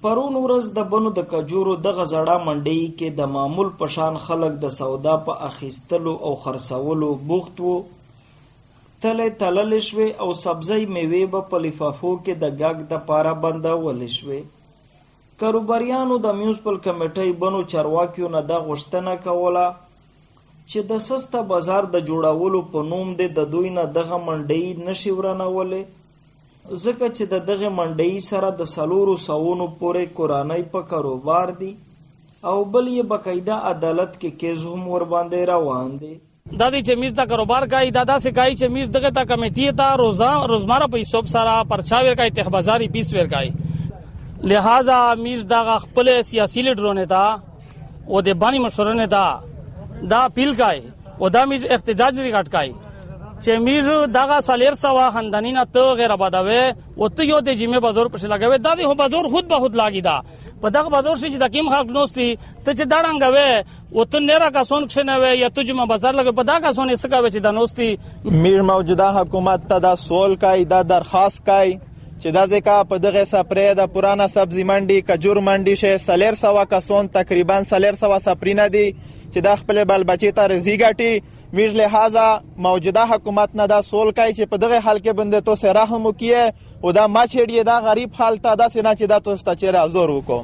پرون ورځ د بنو د کجورو دغه زړه منډۍ کې د معمول پشان خلک د سودا په اخیستلو او خرڅولو بوخت وو. تلې تللې شوې او سبزی میوې به په لفافو کې د ګاګ د پاره بندولې شوې. کاروباریانو د میونسپل کمیټۍ بنو چارواکیو نه دا غوښتنه کوله چې د سسته بازار د جوړولو په نوم د دوی نه دغه منډۍ نشي ورانولی، ځکه چې د دغه منډۍ سره د 400 پورې کورنۍ په کاروبار دي او بل یې باقاعده عدالت کې کیس هم ورباندې روان دی. دا دی چې میز دا کاروبار کوي دا داسې کوي چې میز دغه تا کمیټې ته روزمره په حساب سره پرچا ورکوي، تخ بازاري پیس ورکوي. لہذا میز دا خپل سیاسي لیډرونه ته او د باندې مشورونه ته دا اپیل کوي او دا میز احتجاج ریکارډ کوي چې میز دغه 400 خاندانی نه ته غیر آبادوي او ته یو د جمعه بازار پښه لګوي. دا دی هو بازار خود به خود لاګي دا په دغه بازار چې د کیم خلک نوستي ته چې دړنګوي او ته نه را کا سون کښنوي یا ته جمعه بازار لګي په دا کا سون اسکاوي چې د نوستي میر موجوده حکومت ته دا سوال کوي، دا درخواست کوي چې دا ځکه په دغه سپرې د پرانا سبزی منډي کجور منډي شه 400 کسون تقریبا 400 سپرینه دي چې د خپل بل بچی ته رزي ګټي. میز لہذا موجوده حکومت نه دا سوال کوي چې په دغه حال کې بنده تو سره رحم وکړي او دا ما چېړي دا غریب حالت دا سينه چې دا توسته چیرې ازور وکړو.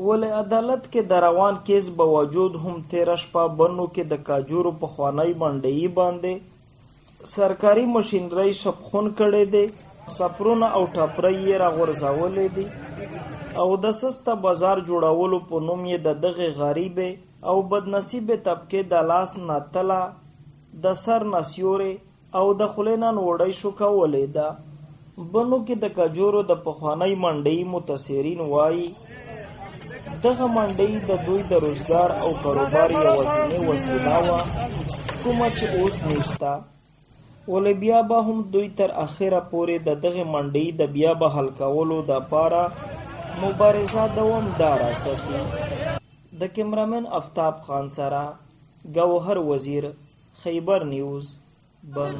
ولې عدالت کې د روان کیس باوجود هم 13 شپه بنو کې د کاجورو په خوانی منډۍ باندې سرکاري ماشينري شپخون کړي دي، سپرونه او ټاپري یې راغورځولې دي او د سسته بازار جوړولو په نوم یې د دغه غریبه او بدنصیب طبقه د لاس ناتلا د سر نسیوري او د خلینان وړي شو کولې ده. بنو کې د کجورو د پخوانی منډۍ متاثرین وایي دغه منډۍ د دوی د روزګار او کاروبار یوازینی وسیله وه کومه چې اوس نشته. ولې بیا به هم دوی تر اخره پورې د دغه منډۍ د بیا بحال کولو دپاره مبارزه دوامداره ساتي. د کیمرامن افتاب خان سره گوهر وزیر، خیبر نیوز، بن.